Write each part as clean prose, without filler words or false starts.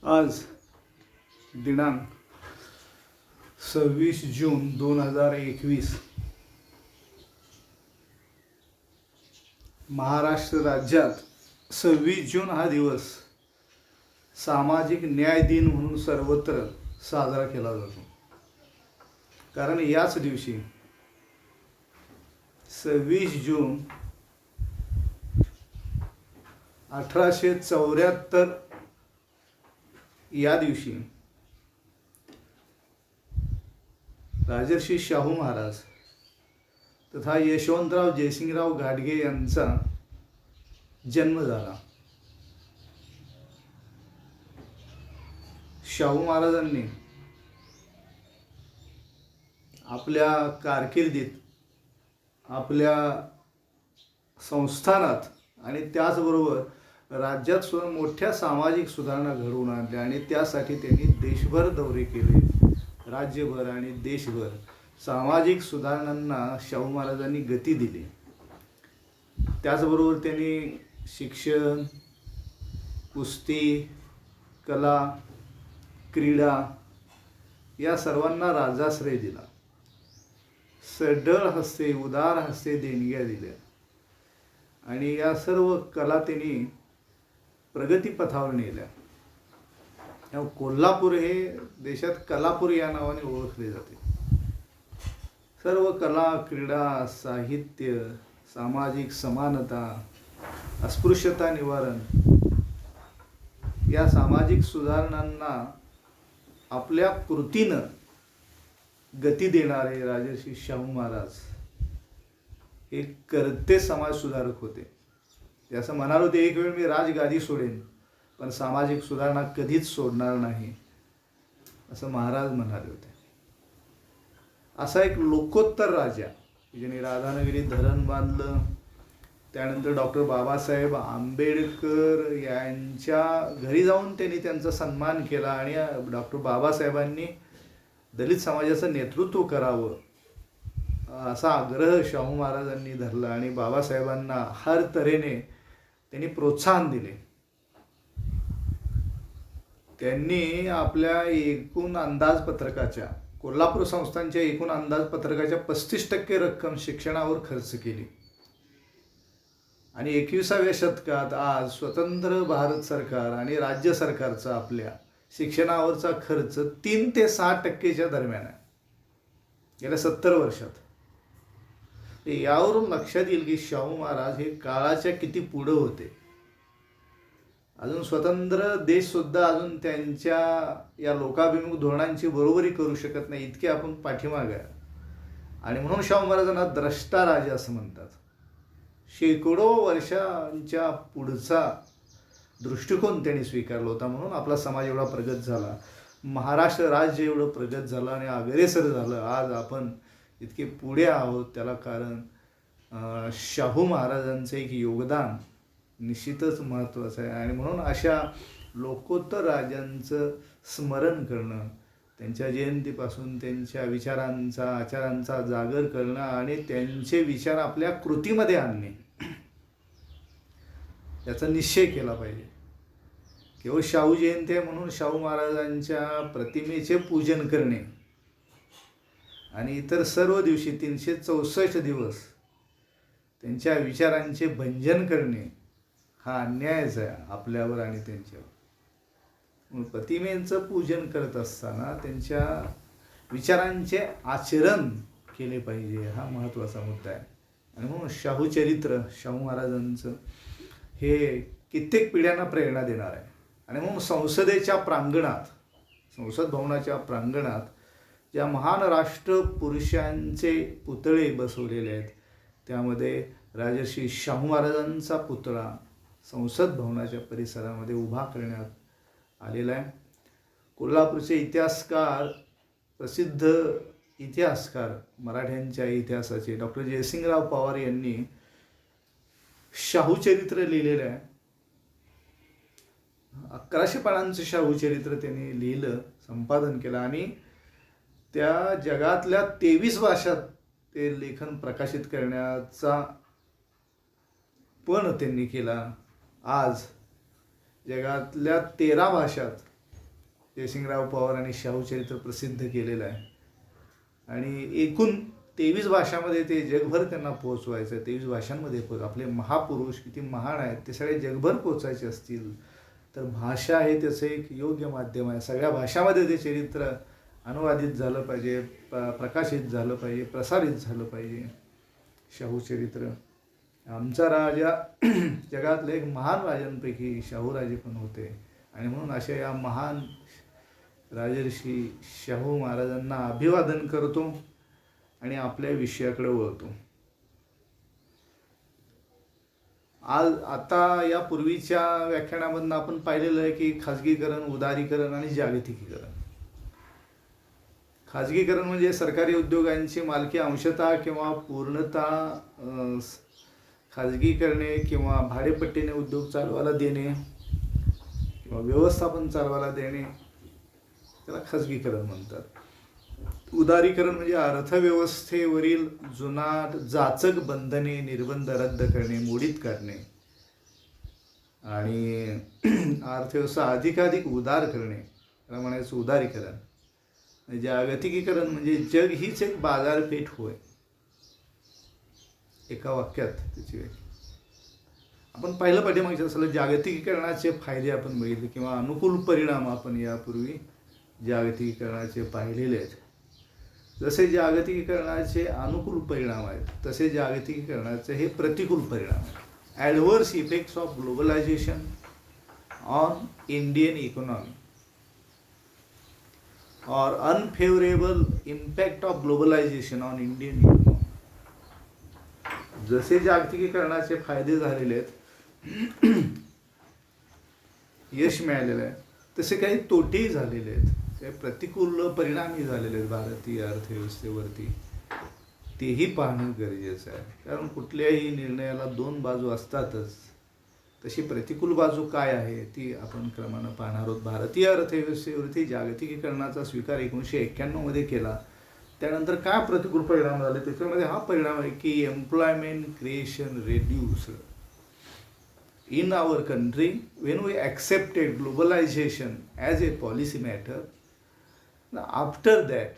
आज दिनांक 26 जून 2021 महाराष्ट्र राज्यात 26 जून हा दिवस सामाजिक न्याय दिन म्हणून सर्वत्र साजरा केला जातो. कारण याच दिवशी 26 जून 1874 या दिवशी राजर्षी शाहू महाराज तथा यशवंतराव जयसिंगराव घाटगे यांचा जन्म झाला. शाहू महाराजांनी आपल्या कारकिर्दीत, आपल्या संस्थानात आणि त्याचबरोबर राज्यात सुद्धा मोठ्या सामाजिक सुधारणा घडवून आणल्या आणि त्यासाठी त्यांनी देशभर दौरे केले. राज्यभर आणि देशभर सामाजिक सुधारणांना शाहू महाराजांनी गती दिली. त्याचबरोबर त्यांनी शिक्षण, कुस्ती, कला, क्रीडा या सर्वांना राजाश्रय दिला. सढळ हस्ते, उदार हस्ते देणग्या दिल्या आणि या सर्व कला त्यांनी प्रगतीपथावर नेल्या. कोल्हापूर हे देशात कलापूर या नावाने ओळखले जाते. सर्व कला, क्रीडा, साहित्य, सामाजिक समानता, अस्पृश्यता निवारण या सामाजिक सुधारणांना आपल्या कृतीनं गती देणारे राजर्षी शाहू महाराज हे करते समाजसुधारक होते. ते असं म्हणाले होते, एक वेळ मी राजगादी सोडेन पण सामाजिक सुधारणा कधीच सोडणार नाही, असं महाराज म्हणाले होते. असा एक लोकोत्तर राजा ज्याने राधानगरी धरण बांधलं. त्यानंतर डॉक्टर बाबासाहेब आंबेडकर यांच्या घरी जाऊन त्यांनी त्यांचा सन्मान केला आणि डॉक्टर बाबासाहेबांनी दलित समाजाचं नेतृत्व करावं असा आग्रह शाहू महाराजांनी धरला आणि बाबासाहेबांना हर तऱ्हेने त्यांनी प्रोत्साहन दिले. त्यांनी आपल्या एकूण अंदाजपत्रकाच्या, कोल्हापूर संस्थांच्या एकूण अंदाजपत्रकाच्या 35% रक्कम शिक्षणावर खर्च केली. आणि 21व्या शतकात आज स्वतंत्र भारत सरकार आणि राज्य सरकारचा आपल्या शिक्षणावरचा खर्च 3 ते 6% दरम्यान आहे गेल्या 70 वर्षात. यावरून लक्षात येईल की शाहू महाराज हे काळाच्या किती पुढं होते. अजून स्वतंत्र देशसुद्धा अजून त्यांच्या या लोकाभिमुख धोरणांची बरोबरी करू शकत नाही, इतके आपण पाठीमागे आहे. आणि म्हणून शाहू महाराजांना द्रष्टा राजा असं म्हणतात. शेकडो वर्षांच्या पुढचा दृष्टिकोन त्यांनी स्वीकारला होता. म्हणून आपला समाज एवढा प्रगत झाला, महाराष्ट्र राज्य एवढं प्रगत झालं आणि अग्रेसर झालं. आज आपण इतके पुढे आहोत त्याला कारण शाहू महाराजांचं एक योगदान निश्चितच महत्त्वाचं आहे. आणि म्हणून अशा लोकोत्तर राजांचं स्मरण करणं, त्यांच्या जयंतीपासून त्यांच्या विचारांचा, आचारांचा जागर करणं आणि त्यांचे विचार आपल्या कृतीमध्ये आणणे याचा निश्चय केला पाहिजे. केवळ शाहू जयंती आहे म्हणून शाहू महाराजांच्या प्रतिमेचे पूजन करणे आणि इतर सर्व दिवशी 364 दिवस त्यांच्या विचारांचे भंजन करणे हा अन्यायच आहे आपल्यावर आणि त्यांच्यावर. प्रतिमेचं पूजन करत असताना त्यांच्या विचारांचे आचरण केले पाहिजे, हा महत्त्वाचा मुद्दा आहे. आणि म्हणून शाहू महाराजांचं हे कित्येक पिढ्यांना प्रेरणा देणार आहे. आणि म्हणून संसद भवनाच्या प्रांगणात ज्या महान राष्ट्रपुरुषांचे पुतळे बसवलेले आहेत त्यामध्ये राजर्षी शाहू महाराजांचा पुतळा संसद भवनाच्या परिसरामध्ये उभा करण्यात आलेला आहे. कोल्हापूरचे इतिहासकार, प्रसिद्ध इतिहासकार, मराठ्यांच्या इतिहासाचे डॉक्टर जयसिंगराव पवार यांनी शाहूचरित्र लिहिलेलं आहे. 1100 पानांचं शाहूचरित्र त्यांनी लिहिलं, संपादन केलं आणि त्या जगातल्या 23 भाषात ते लेखन प्रकाशित करण्याचा पण त्यांनी केला. आज जगातल्या 13 भाषात जयसिंगराव पवार आणि शाहू चरित्र प्रसिद्ध केलेलं आहे आणि एकूण 23 भाषांमध्ये ते जगभर त्यांना पोहोचवायचं आहे. 23 भाषांमध्ये आपले महापुरुष किती महान आहेत ते सगळे जगभर पोहोचायचे असतील तर भाषा हे त्याचं एक योग्य माध्यम आहे. सगळ्या भाषामध्ये ते चरित्र अनुवादित झालं पाहिजे, प्रकाशित झालं पाहिजे, प्रसारित झालं पाहिजे. शाहू चरित्र आमचा राजा जगातले एक महान राजांपैकी शाहूराजे पण होते आणि म्हणून अशा या महान राजर्षी शाहू महाराजांना अभिवादन करतो आणि आपल्या विषयाकडे वळतो. आज आता या पूर्वीच्या व्याख्यानामधून आपण पाहिलेलं आहे की खाजगीकरण, उदारीकरण आणि जागतिकीकरण. खाजगीकरण म्हणजे सरकारी उद्योगांची मालकी अंशतः किंवा पूर्णतः खाजगी करणे किंवा भाडेपट्टीने उद्योग चालवायला देणे किंवा व्यवस्थापन चालवायला देणे, त्याला खाजगीकरण म्हणतात. उदारीकरण म्हणजे अर्थव्यवस्थेवरील जुनाट जाचक बंधने, निर्बंध रद्द करणे, मोडीत काढणे आणि अर्थव्यवस्था अधिकाधिक उदार करणे, त्याला म्हणायचं उदारीकरण. जागतिकीकरण म्हणजे जग हीच एक बाजारपेठ होय, एका वाक्यात त्याची व्याख्या. आपण पहिलं पाठीमागच्या असलं जागतिकीकरणाचे फायदे आपण बघितले किंवा अनुकूल परिणाम आपण यापूर्वी जागतिकीकरणाचे पाहिलेले आहेत. जसे जागतिकीकरणाचे अनुकूल परिणाम आहेत तसे जागतिकीकरणाचे हे प्रतिकूल परिणाम आहेत. Adverse effects of globalisation on Indian economy or unfavorable impact of globalization on Indian economy. जसे जागतिकीकरणाचे फायदे झालेले आहेत, यश मिळालेलं आहे, तसे काही तोटेही झालेले आहेत, काही प्रतिकूल परिणामही झालेले आहेत भारतीय अर्थव्यवस्थेवरती. तेही पाहणं गरजेचं आहे, कारण कुठल्याही निर्णयाला दोन बाजू असतातच. तशी प्रतिकूल बाजू काय आहे ती आपण क्रमानं पाहणार आहोत. भारतीय अर्थव्यवस्थेवरती जागतिकीकरणाचा स्वीकार 1991 मध्ये केला. त्यानंतर काय प्रतिकूल परिणाम झाले त्याच्यामध्ये हा परिणाम आहे की employment creation reduced in our country when we accepted globalisation as a policy matter. After that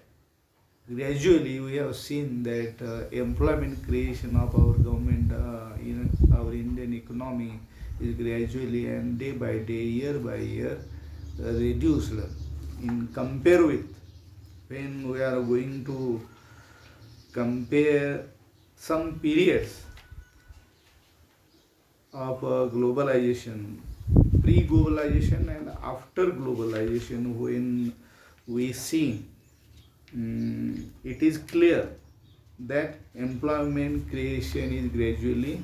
gradually we have seen that employment creation of our government in our Indian economy is gradually and day by day, year by year reduced in compare with when we are going to compare some periods of globalization, pre-globalization and after globalization, when we see it is clear that employment creation is gradually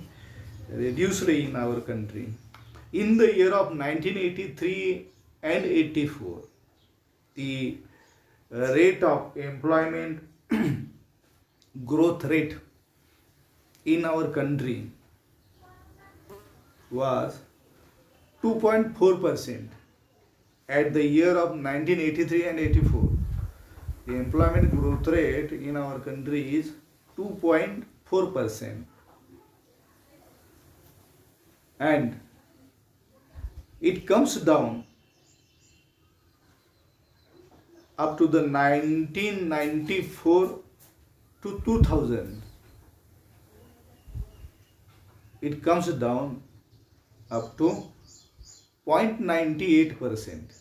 reduced in our country. In the year of 1983 and 84, the rate of employment growth rate in our country was 2.4%. At the year of 1983 and 84, the employment growth rate in our country is 2.4%, and it comes down up to the 1994 to 2000. It comes down up to 0.98%.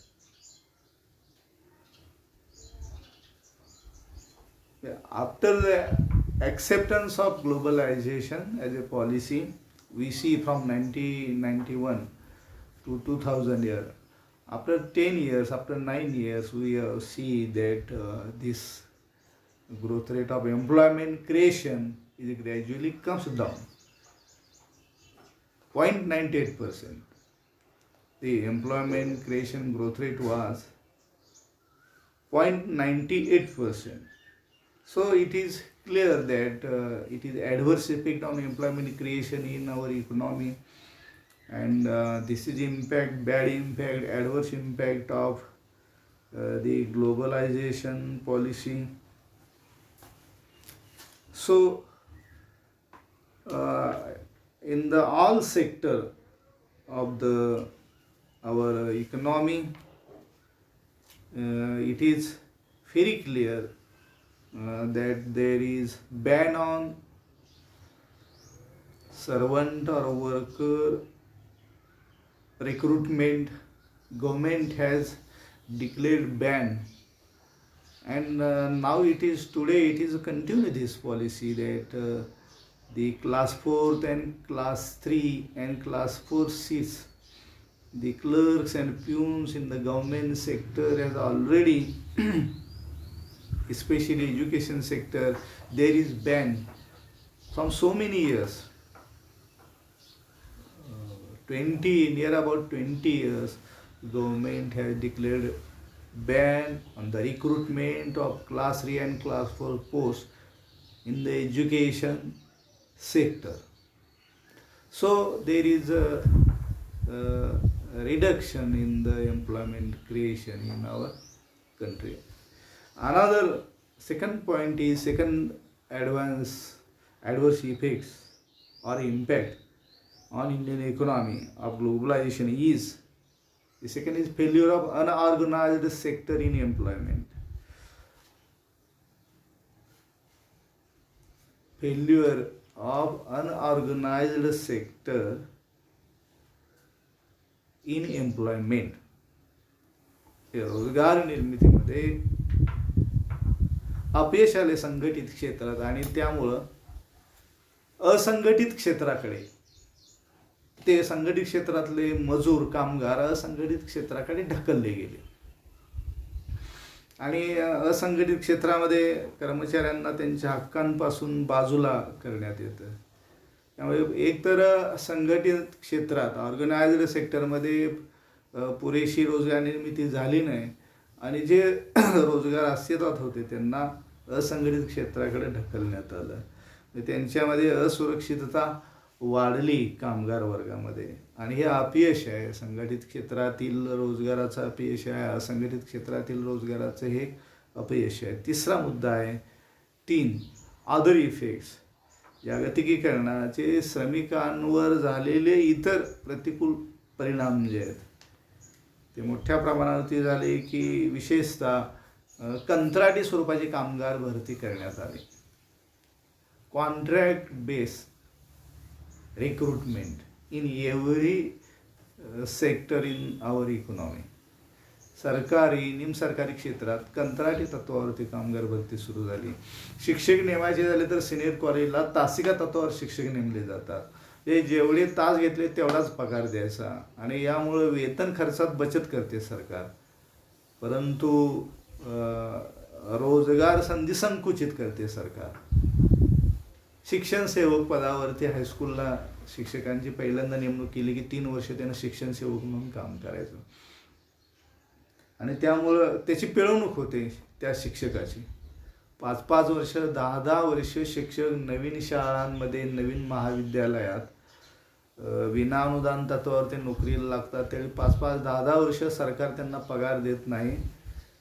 After the acceptance of globalization as a policy, we see from 1991 to 2000 year, after 10 years, after 9 years, we see that this growth rate of employment creation is gradually comes down 0.98%. The employment creation growth rate was 0.98%. So it is clear that it is adverse effect on employment creation in our economy, and this is impact, bad impact, adverse impact of the globalization policy. So in the all sector of our economy, it is very clear that there is ban on servant or worker recruitment. Government has declared ban, and now today it is continue this policy that the class 4th and class 3 and class 4 seats, the clerks and peons in the government sector has already especially education sector, there is ban from so many years, near about 20 years. Government has declared ban on the recruitment of class 3 and class 4 posts in the education sector. So there is a reduction in the employment creation in our country. Another second point is adverse effects or impact on Indian economy of globalization is, the second is failure of unorganized sector in employment. Failure of unorganized sector in employment. रोजगार निर्मितीमध्ये अपयश आले संघटित क्षेत्रात, आणि त्यामुळं असंघटित क्षेत्राकडे, ते संघटित क्षेत्रातले मजूर कामगार असंघटित क्षेत्राकडे ढकलले गेले, आणि असंघटित क्षेत्रामध्ये कर्मचाऱ्यांना त्यांच्या हक्कांपासून बाजूला करण्यात येतं. त्यामुळे एकतर संघटित क्षेत्रात ऑर्गनायझ्ड सेक्टरमध्ये पुरेशी रोजगार निर्मिती झाली नाही, आणि जे रोजगार अस्तित्वात होते त्यांना असंघटित क्षेत्राकडे ढकलण्यात आलं. त्यांच्यामध्ये असुरक्षितता वाढली कामगार वर्गामध्ये, आणि हे अपयश आहे. संघटित क्षेत्रातील रोजगाराचं अपयश आहे, असंघटित क्षेत्रातील रोजगाराचं हे अपयश आहे. तिसरा मुद्दा आहे 3 अदर इफेक्ट्स. जागतिकीकरणाचे श्रमिकांवर झालेले इतर प्रतिकूल परिणाम जे आहेत ते मोठ्या प्रमाणावरती झाले, की विशेषतः कंत्राटी स्वरूपाचे कामगार भरती करण्यात आले. Contract base recruitment in every sector in our economy. सरकारी निमसरकारी क्षेत्रात कंत्राटी तत्वावरती कामगार भरती सुरू झाली. शिक्षक नेमायचे झाले तर सिनियर कॉलेजला तासिका तत्वावर शिक्षक नेमले जातात. ते जेवढे तास घेतले तेवढाच पगार द्यायचा, आणि यामुळे वेतन खर्चात बचत करते सरकार, परंतु रोजगार संधी संकुचित करते सरकार. शिक्षण सेवक पदावरती हायस्कूलला शिक्षकांची पहिल्यांदा नेमणूक केली की 3 वर्ष त्यांना शिक्षण सेवक म्हणून काम करायचं, आणि त्यामुळं त्याची पिळवणूक होते त्या शिक्षकाची. 5-5 वर्ष 10-10 वर्ष शिक्षक नवीन शाळांमध्ये नवीन महाविद्यालयात विनाअनुदान तत्वावर ते नोकरीला लागतात. त्यावेळी 5-5 10-10 वर्ष सरकार त्यांना पगार देत नाही.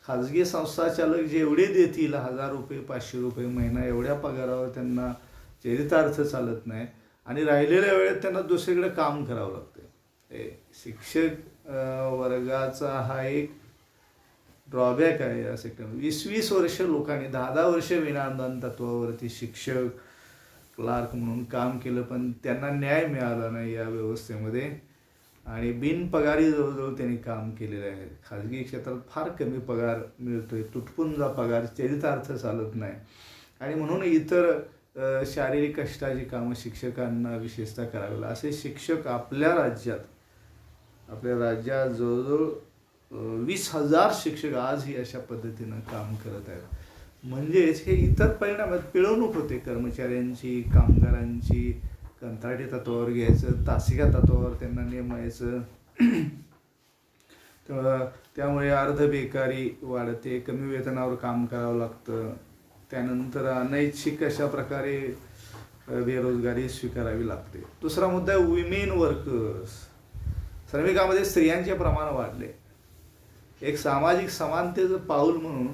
खाजगी संस्था चालक जेवढे देतील 1000 रुपये 500 रुपये महिना, एवढ्या पगारावर त्यांना चरितार्थ चालत नाही, आणि राहिलेल्या वेळेत त्यांना दुसरीकडे काम करावं लागते. शिक्षक वर्गाचा हा एक ड्रॉबॅक आहे या सेक्टरमध्ये. 20-20 वर्ष लोकांनी 10-10 वर्ष विनाअनुदान तत्वावरती शिक्षक क्लार्क म्हणून काम केलं, पण त्यांना न्याय मिळाला नाही या व्यवस्थेमध्ये, आणि बिनपगारी जवळजवळ त्यांनी काम केलेलं आहे. खाजगी क्षेत्रात फार कमी पगार मिळतोय, तुटपुंजा पगार, चरितार्थ चालत नाही, आणि म्हणून इतर शारीरिक कष्टाची कामं शिक्षकांना विशेषतः करावी लागतात. असे शिक्षक आपल्या राज्यात जवळजवळ 20,000 शिक्षक आजही अशा पद्धतीनं काम करत आहेत. म्हणजेच हे इतर परिणामात पिळवणूक होते कर्मचाऱ्यांची, कामगारांची. कंत्राटी तत्वावर घ्यायचं, तासिका तत्वावर त्यांना नेमायचं, त्यामुळे अर्धबेकारी वाढते, कमी वेतनावर काम करावं लागतं. त्यानंतर अनैच्छिक अशा प्रकारे बेरोजगारी स्वीकारावी लागते. दुसरा मुद्दा आहे विमेन वर्कर्स. श्रमिकामध्ये स्त्रियांचे प्रमाण वाढले. एक सामाजिक समानतेचं पाऊल म्हणून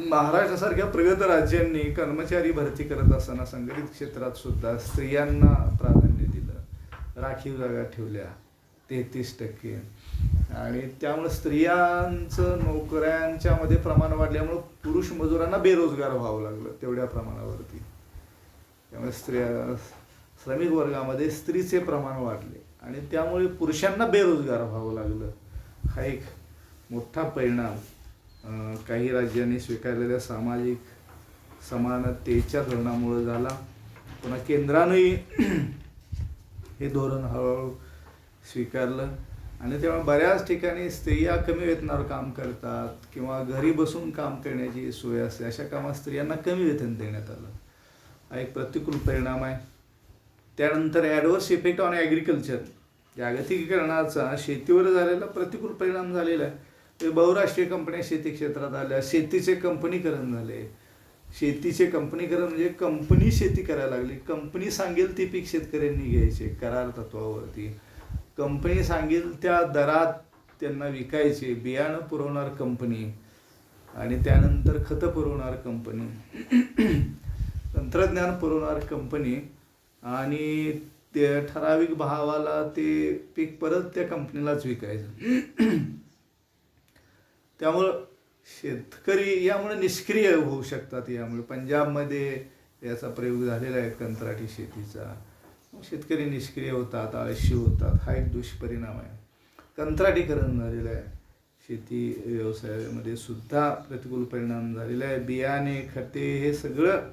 महाराष्ट्रासारख्या प्रगत राज्यांनी कर्मचारी भरती करत असताना संघटित क्षेत्रात सुद्धा स्त्रियांना प्राधान्य दिलं, राखीव जागा ठेवल्या 33%. आणि त्यामुळे स्त्रियांचं नोकऱ्यांच्यामध्ये प्रमाण वाढल्यामुळं पुरुष मजुरांना बेरोजगार व्हावं लागलं तेवढ्या प्रमाणावरती. त्यामुळे श्रमिक वर्गामध्ये स्त्रीचे प्रमाण वाढले आणि त्यामुळे पुरुषांना बेरोजगार व्हावं लागलं. हा एक मोठा परिणाम काही राज्यांनी स्वीकारलेल्या सामाजिक समानतेच्या धोरणामुळे झाला. पुन्हा केंद्रानंही हे धोरण हळूहळू स्वीकारलं आणि तेव्हा बऱ्याच ठिकाणी स्त्रिया कमी वेतनावर काम करतात किंवा घरी बसून काम करण्याची सोय असते, अशा कामात स्त्रियांना कमी वेतन देण्यात आलं. हा एक प्रतिकूल परिणाम आहे. त्यानंतर ॲडव्हर्स इफेक्ट ऑन ॲग्रिकल्चर, जागतिकीकरणाचा शेतीवर झालेला प्रतिकूल परिणाम झालेला आहे. ते बहुराष्ट्रीय कंपन्या शेती क्षेत्रात आल्या, शेतीचे कंपनीकरण झाले. शेतीचे कंपनीकरण म्हणजे कंपनी शेती करायला लागली. कंपनी सांगेल ती पीक शेतकऱ्यांनी घ्यायचे करार तत्वावरती. कंपनी सांगेल त्या दरात त्यांना विकायचे. बियाणं पुरवणार कंपनी आणि त्यानंतर खतं पुरवणार कंपनी, तंत्रज्ञान पुरवणार कंपनी आणि ते ठराविक भावाला ते पीक परत त्या कंपनीलाच विकायचं. त्यामुळं शेतकरी यामुळे निष्क्रिय होऊ शकतात. यामुळे पंजाबमध्ये याचा प्रयोग झालेला आहे कंत्राटी शेतीचा. शेतकरी निष्क्रिय होतात, आळशी होतात. हा एक दुष्परिणाम आहे. कंत्राटीकरण झालेलं आहे. शेती व्यवसायामध्ये सुद्धा प्रतिकूल परिणाम झालेला आहे. बियाणे, खते हे सगळं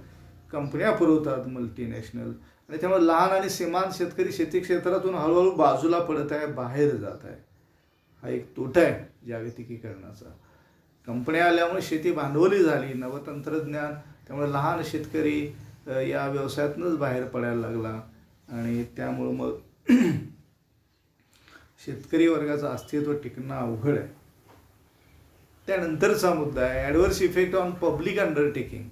कंपन्या पुरवतात मल्टीनॅशनल आणि त्यामुळे लहान आणि सीमांत शेतकरी शेती क्षेत्रातून हळूहळू बाजूला पडत आहे, बाहेर जात आहे. हा एक तोटा आहे जागतिकीकरणाचा. कंपन्या आल्यामुळे शेती भांडवली झाली, नवतंत्रज्ञान, त्यामुळे लहान शेतकरी या व्यवसायातूनच बाहेर पडायला लागला आणि त्यामुळं मग शेतकरी वर्गाचं अस्तित्व टिकणं अवघड आहे. त्यानंतरचा मुद्दा आहे adverse effect on public undertaking.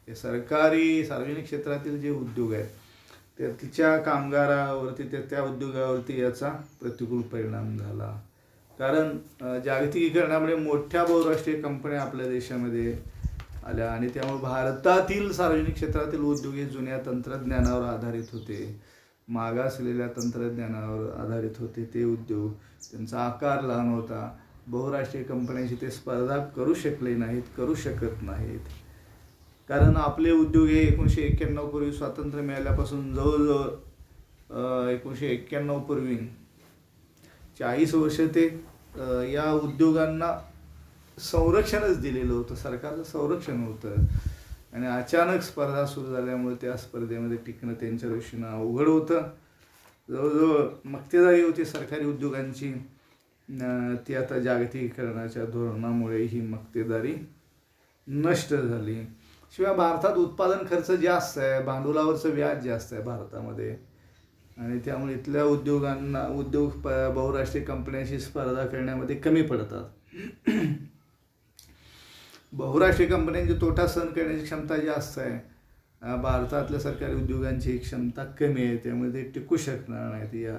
हे सार्वजनिक क्षेत्रातील जे उद्योग आहेत त्याच्या कामगारावरती, त्या उद्योगावरती याचा प्रतिकूल परिणाम झाला. कारण जागतिकीकरणामुळे मोठ्या बहुराष्ट्रीय कंपन्या आपल्या देशामध्ये आल्या आणि त्यामुळे भारतातील सार्वजनिक क्षेत्रातील उद्योग हे जुन्या तंत्रज्ञानावर आधारित होते, मागासलेल्या तंत्रज्ञानावर आधारित होते. ते उद्योग, त्यांचा आकार लहान होता. बहुराष्ट्रीय कंपन्यांशी ते स्पर्धा करू शकले नाहीत, करू शकत नाहीत. कारण आपले उद्योग हे 1991 पूर्वी स्वातंत्र्य मिळाल्यापासून जवळजवळ 1991 पूर्वी 40 वर्ष ते या उद्योगांना संरक्षणच दिलेलं होतं, सरकारचं संरक्षण होतं आणि अचानक स्पर्धा सुरू झाल्यामुळे त्या स्पर्धेमध्ये टिकणं त्यांच्या दृष्टीनं अवघड होतं. जवळजवळ मक्तेदारी होती सरकारी उद्योगांची. ती आता जागतिकीकरणाच्या धोरणामुळे ही मक्तेदारी नष्ट झाली. शिवाय भारतात उत्पादन खर्च जास्त आहे, भांडवलावरचं व्याज जास्त आहे भारतामध्ये आणि त्यामुळे इथल्या उद्योग बहुराष्ट्रीय कंपन्यांशी स्पर्धा करण्यामध्ये कमी पडतात. बहुराष्ट्रीय कंपन्यांची तोटा सहन करण्याची क्षमता जास्त आहे. भारतातल्या सरकारी उद्योगांची क्षमता कमी आहे, त्यामुळे ते टिकू शकणार नाहीत या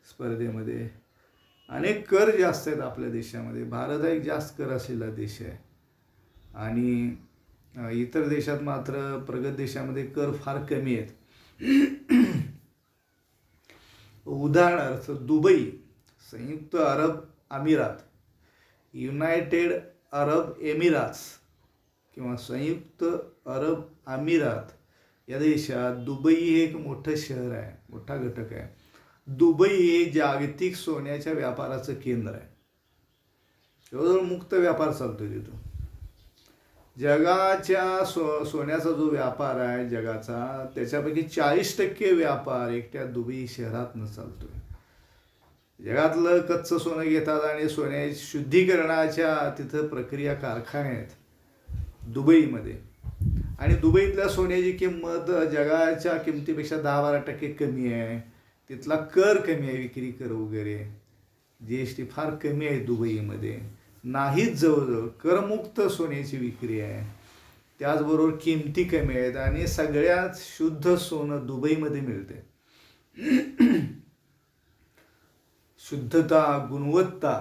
स्पर्धेमध्ये. अनेक कर जास्त आहेत आपल्या देशामध्ये. भारत हा एक जास्त कर असलेला देश आहे आणि इतर देशात मात्र प्रगत देशामध्ये कर फार कमी आहेत. उदाहरणार्थ दुबई, संयुक्त अरब अमिरात, युनायटेड अरब एमिरात्स किंवा संयुक्त अरब अमिरात या देशात दुबई हे एक मोठं शहर आहे, मोठा घटक आहे. दुबई हे जागतिक सोन्याच्या व्यापाराचं केंद्र आहे. जवळजवळ मुक्त व्यापार चालतो तिथं. जगाच्या सोन्याचा जो व्यापार आहे जगाचा, त्याच्यापैकी 40% व्यापार एकट्या दुबई शहरातनं चालतोय. जगातलं कच्चं सोनं घेतात आणि सोन्या शुद्धीकरणाच्या तिथं प्रक्रिया कारखाने आहेत दुबईमध्ये आणि दुबईतल्या सोन्याची किंमत जगाच्या किमतीपेक्षा 10-12% कमी आहे. तिथला कर कमी आहे, विक्री कर वगैरे, GST फार कमी आहे दुबईमध्ये. नाहीच, जवळजवळ करमुक्त सोन्याची विक्री आहे. त्याचबरोबर किमती कमी आहेत आणि सगळ्यात शुद्ध सोनं दुबईमध्ये मिळते. शुद्धता, गुणवत्ता,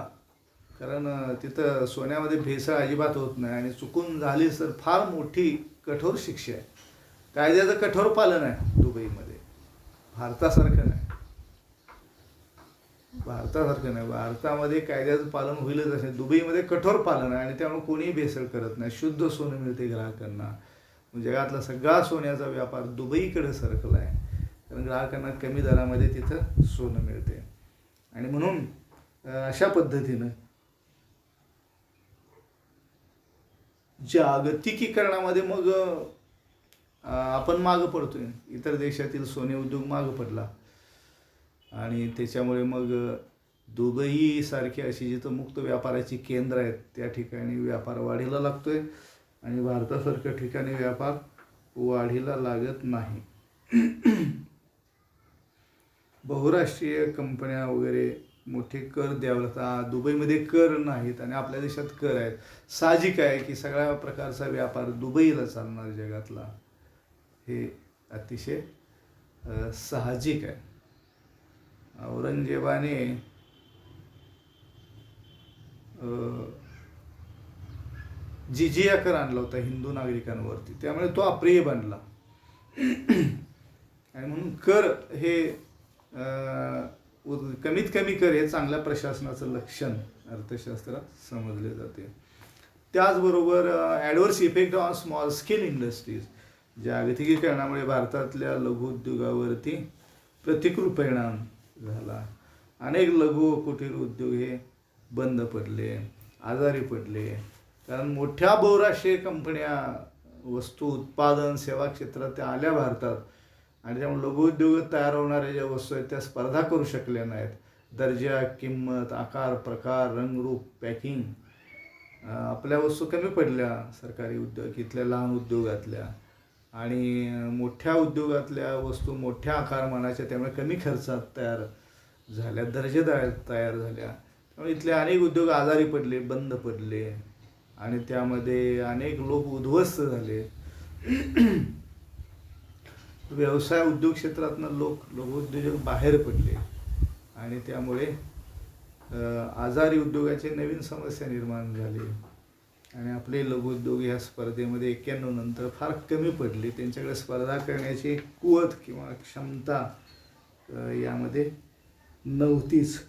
कारण तिथं सोन्यामध्ये भेसळ अजिबात होत नाही आणि चुकून झाली तर फार मोठी कठोर शिक्षा आहे. कायद्याचं कठोर पालन आहे दुबईमध्ये, भारतासारखं नाही. भारतासारखं नाही, भारतामध्ये कायद्याचं पालन होईलच असे. दुबईमध्ये कठोर पालन आहे आणि त्यामुळे कोणीही भेसळ करत नाही. शुद्ध सोनं मिळते ग्राहकांना. जगातला सगळा सोन्याचा व्यापार दुबईकडे सरकला आहे, कारण ग्राहकांना कमी दरामध्ये तिथं सोनं मिळते. आणि म्हणून अशा पद्धतीनं जागतिकीकरणामध्ये मग आपण मागं पडतोय. इतर देशातील सोने उद्योग मागं पडला आणि त्याच्यामुळे मग दुबई सारखी अशी जिथं मुक्त व्यापाराची केंद्र आहेत त्या ठिकाणी व्यापार वाढीला लागतोय आणि भारतासारख्या ठिकाणी व्यापार वाढीला लागत नाही. बहुराष्ट्रीय कंपन्या वगैरे मोठे कर द्यावे लागतात. दुबईमध्ये कर नाहीत आणि आपल्या देशात कर आहेत. साहजिक आहे की सगळ्या प्रकारचा व्यापार दुबईला चालणार जगातला, हे अतिशय साहजिक आहे. औरंगजेबाने जिजिया कर आणला होता हिंदू नागरिकांवरती, त्यामुळे तो अप्रिय बनला. आणि म्हणून कर हे कमीत कमी कर हे चांगल्या प्रशासनाचं लक्षण अर्थशास्त्रात समजले जाते. त्याचबरोबर adverse effect on small scale industries. जागतिकीकरणामुळे भारतातल्या लघुउद्योगावरती प्रतिकूल परिणाम झाला. अनेक लघु व कुटीर उद्योग हे बंद पडले, आजारी पडले, कारण मोठ्या बहुराष्ट्रीय कंपन्या वस्तू उत्पादन सेवा क्षेत्रात त्या आल्या भारतात आणि त्यामुळे लघुउद्योग तयार होणाऱ्या ज्या वस्तू आहेत त्या स्पर्धा करू शकल्या नाहीत. दर्जा, किंमत, आकार, प्रकार, रंगरूप, पॅकिंग आपल्या वस्तू कमी पडल्या सरकारी उद्योग इथल्या लहान उद्योगातल्या, आणि मोठ्या उद्योगातल्या वस्तू मोठ्या आकारमानाच्या, त्यामुळे कमी खर्चात तयार झाल्या, दर्जेदार तयार झाल्या. त्यामुळे इथले अनेक उद्योग आजारी पडले, बंद पडले आणि त्यामध्ये अनेक लोक उद्ध्वस्त झाले. व्यवसाय उद्योग क्षेत्रातनं लघुउद्योजक बाहेर पडले आणि त्यामुळे आजारी उद्योगाची नवीन समस्या निर्माण झाली आणि आपले लघुउद्योग ह्या स्पर्धेमध्ये 91 नंतर फार कमी पडले. त्यांच्याकडे स्पर्धा करण्याची कुवत किंवा क्षमता यामध्ये नव्हतीच.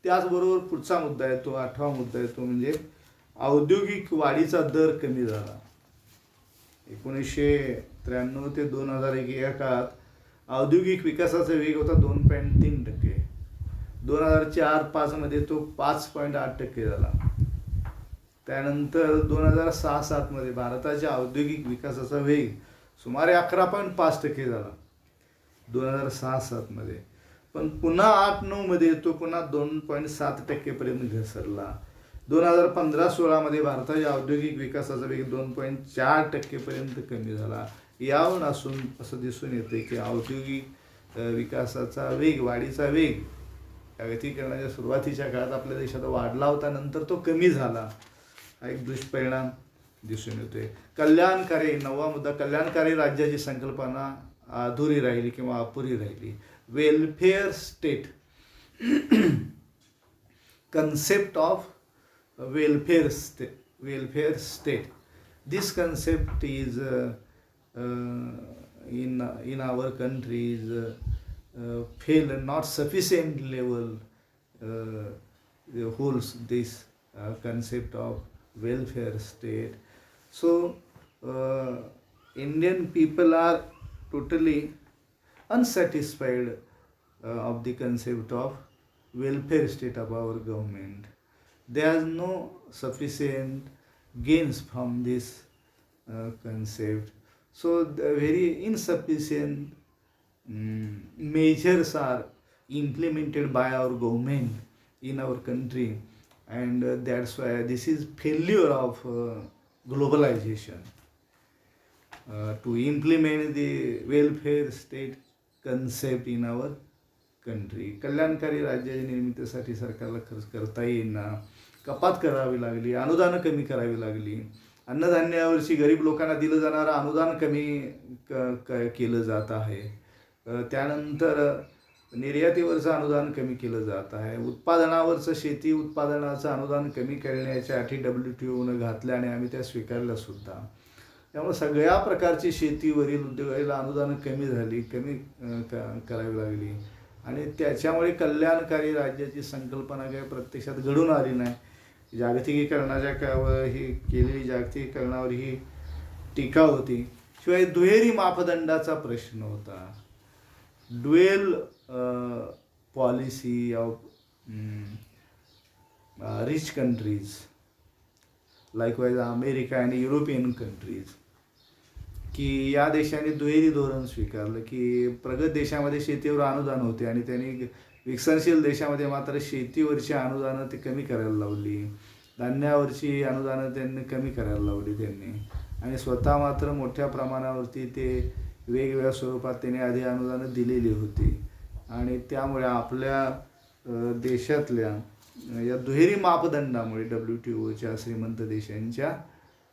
त्याचबरोबर पुढचा मुद्दा आहे, तो 8वा मुद्दा आहे, तो म्हणजे औद्योगिक वाढीचा दर कमी झाला. 1993 ते 2001 या काळात औद्योगिक विकासाचा वेग होता 2.3%. 2004-05 मध्ये तो 5.8% झाला. त्यानंतर 2006-07 मध्ये भारताच्या औद्योगिक विकासाचा वेग सुमारे 11.5% झाला 2006-07 मध्ये. पण पुन्हा 8-9 मध्ये तो पुन्हा 2.7% पर्यंत घसरला. 2015-16 मध्ये भारताच्या औद्योगिक विकासाचा वेग 2.4% पर्यंत कमी झाला. यावरून असं दिसून येते की औद्योगिक विकासाचा वेग, वाढीचा वेग जागतिकीकरणाच्या सुरुवातीच्या काळात आपल्या देशात वाढला होता, नंतर तो कमी झाला. हा एक दुष्परिणाम दिसून येतोय. कल्याणकारी, 9वा मुद्दा, कल्याणकारी राज्याची संकल्पना अधुरी राहिली किंवा अपुरी राहिली. Welfare state, concept of welfare state. This concept is in our country is fail, not sufficient level holds this concept of welfare state. So Indian people are totally unsatisfied of the concept of welfare state of our government. There is no sufficient gains from this concept. So the very insufficient measures are implemented by our government in our country, and that's why this is failure of globalization to implement the welfare state concept in our country. कल्याणकारी राज्याच्या निर्मितीसाठी सरकारला खर्च करता येईना, कपात करावी लागली, अनुदानं कमी करावी लागली. अन्नधान्यावरची गरीब लोकांना दिलं जाणारं अनुदान कमी केलं जात आहे. त्यानंतर निर्यातीवरचं अनुदान कमी केलं जात आहे. उत्पादनावरचं, शेती उत्पादनाचं अनुदान कमी करण्याच्या अटी WTOनं घातल्या आणि आम्ही त्या स्वीकारल्या सुद्धा. त्यामुळे सगळ्या प्रकारची शेतीवरील उद्योगाला अनुदानं कमी करावी लागली आणि त्याच्यामुळे कल्याणकारी राज्याची संकल्पना काही प्रत्यक्षात घडून आली नाही. जागतिकीकरणाच्या काळावर ही केलेली जागतिकीकरणावर ही टीका होती. शिवाय दुहेरी मापदंडाचा प्रश्न होता. Dual policy of rich countries likewise America आणि युरोपियन कंट्रीज, की या देशांनी दुहेरी धोरण स्वीकारलं की प्रगत देशामध्ये शेतीवर अनुदान होते आणि त्यांनी विकसनशील देशामध्ये मात्र शेतीवरची अनुदानं ते कमी करायला लावली, धान्यावरची अनुदानं त्यांनी कमी करायला लावली त्यांनी, आणि स्वतः मात्र मोठ्या प्रमाणावरती ते वेगवेगळ्या स्वरूपात त्यांनी आधी अनुदानं दिलेली होती. आणि त्यामुळे आपल्या देशातल्या या दुहेरी मापदंडामुळे WTOच्या श्रीमंत देशांच्या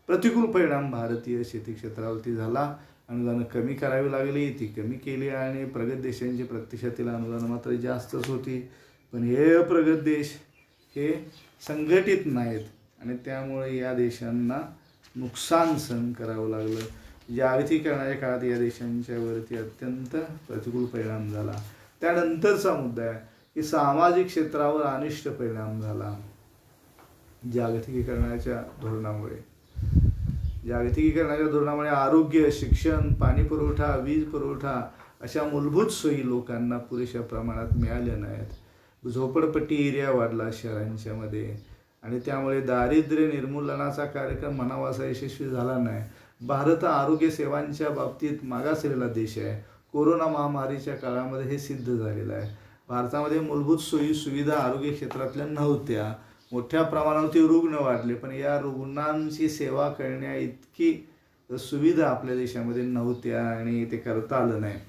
प्रतिकूल परिणाम भारतीय शेती क्षेत्रावरती झाला. अनुदानं कमी करावी लागली, ती कमी केली आणि प्रगत देशांची प्रत्यक्षातील अनुदानं मात्र जास्तच होती. पण हे प्रगत देश हे संघटित नाहीत आणि त्यामुळे या देशांना नुकसान सहन करावं लागलं. जागतिकीकरणाच्या काळात या देशांच्यावरती अत्यंत प्रतिकूल परिणाम झाला. त्यानंतरचा मुद्दा आहे की सामाजिक क्षेत्रावर अनिष्ट परिणाम झाला जागतिकीकरणाच्या धोरणामुळे. जागतिकीकरणाच्या धोरणामुळे आरोग्य, शिक्षण, पाणी पुरवठा, वीज पुरवठा अशा मूलभूत सोयी लोकांना पुरेशा प्रमाणात मिळाल्या नाहीत. झोपडपट्टी एरिया वाढला शहरांच्यामध्ये आणि त्यामुळे दारिद्र्य निर्मूलनाचा कार्यक्रम म्हणावा असा यशस्वी झाला नाही. भारत आरोग्य सेवांच्या बाबतीत मागासलेला देश आहे. कोरोना महामारीच्या काळामध्ये हे सिद्ध झालेलं आहे. भारतामध्ये मूलभूत सोयी सुविधा आरोग्य क्षेत्रातल्या नव्हत्या. मोठ्या प्रमाणावरती रुग्ण वाढले, पण या रुग्णांची सेवा करण्या इतकी सुविधा आपल्या देशामध्ये नव्हत्या आणि ते करता आलं नाही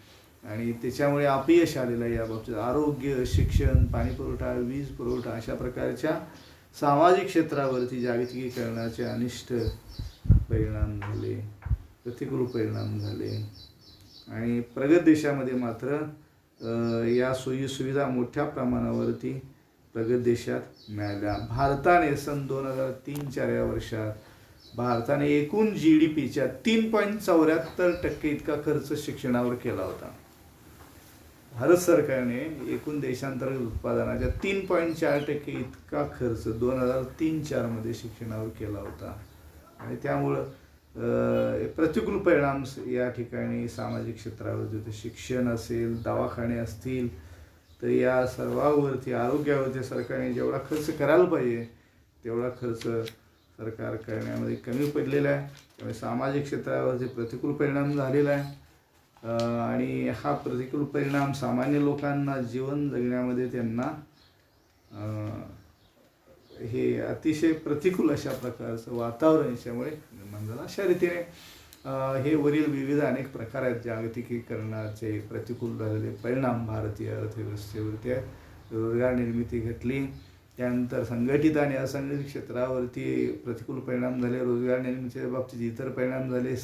आणि त्याच्यामुळे अपयश आलेलं आहे या बाबतीत. आरोग्य, शिक्षण, पाणी पुरवठा, वीज पुरवठा अशा प्रकारच्या सामाजिक क्षेत्रावरती जागतिकीकरणाचे अनिष्ट परिणाम झाले, प्रतिकूल परिणाम झाले आणि प्रगत देशामध्ये मात्र या सोयी सुविधा मोठ्या प्रमाणावरती प्रगत देशात मिळाल्या. भारताने सन 2003-04 या वर्षात भारताने एकूण GDPच्या 3.74% इतका खर्च शिक्षणावर केला होता. भारत सरकारने एकूण देशांतर्गत उत्पादनाच्या 3.4% इतका खर्च 2003-04 मध्ये शिक्षणावर केला होता आणि त्यामुळं प्रतिकूल परिणाम या ठिकाणी सामाजिक क्षेत्रावरती होते. शिक्षण असेल, दवाखाने असतील, तर या सर्वावरती, आरोग्यावरती सरकारने जेवढा खर्च करायला पाहिजे तेवढा खर्च सरकार करण्यामध्ये कमी पडलेला आहे. त्यामुळे सामाजिक क्षेत्रावरती प्रतिकूल परिणाम झालेला आहे आणि हा प्रतिकूल परिणाम सामान्य लोकांना जीवन जगण्यामध्ये त्यांना हे अतिशय प्रतिकूल अशा प्रकारचं वातावरण याच्यामुळे निर्माण झालं. अशा रीतीने हे वरील विविध अनेक प्रकार आहेत जागतिकीकरणाचे प्रतिकूल झालेले परिणाम भारतीय अर्थव्यवस्थेवरती आहेत. रोजगार निर्मिती घटली, त्यानंतर संघटित आणि असंघटित क्षेत्रावरती प्रतिकूल परिणाम झाले. रोजगार निर्मितीच्या बाबतीत इतर परिणाम झाले.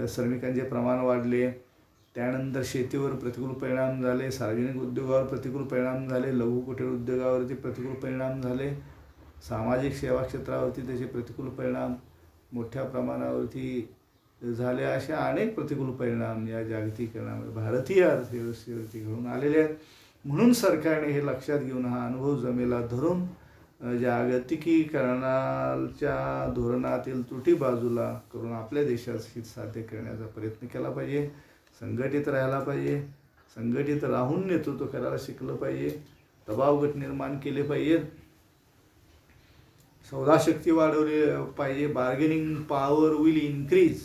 श्रमिकांचे प्रमाण वाढले. त्यानंतर शेतीवर प्रतिकूल परिणाम झाले. सार्वजनिक उद्योगावर प्रतिकूल परिणाम झाले. लघु कुटीर उद्योगावरती प्रतिकूल परिणाम झाले. सामाजिक सेवा क्षेत्रावरती त्याचे प्रतिकूल परिणाम मोठ्या प्रमाणावरती झाले. अशा अनेक प्रतिकूल परिणाम या जागतिकीकरणामुळे भारतीय अर्थव्यवस्थेवरती घडून आलेले आहेत. म्हणून सरकारने हे लक्षात घेऊन हा अनुभव जमेला धरून जागतिकीकरणाच्या धोरणातील त्रुटी बाजूला करून आपल्या देशाचं हित साध्य करण्याचा प्रयत्न केला पाहिजे. संघटित राहायला पाहिजे. संघटित राहून नेतृत्व करायला शिकलं पाहिजे. दबाव गट निर्माण केले पाहिजेत. सौदाशक्ती वाढवली पाहिजे. Bargaining power will increase.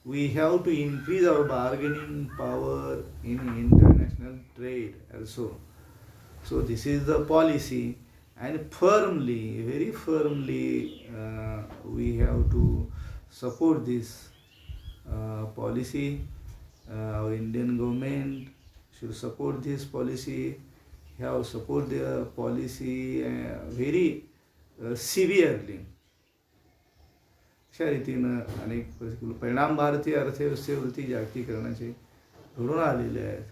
We have to increase our bargaining power in international trade also. So this is the policy and firmly, very firmly we have to support this policy. Our Indian government should support this policy, have support the policy very severely. अशा रीतीनं अनेक प्रतिकूल परिणाम भारतीय अर्थव्यवस्थेवरती जागतिकीकरणाचे घडून आलेले आहेत.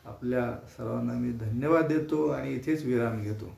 आपल्या सर्वांना मी धन्यवाद देतो आणि इथेच विराम घेतो.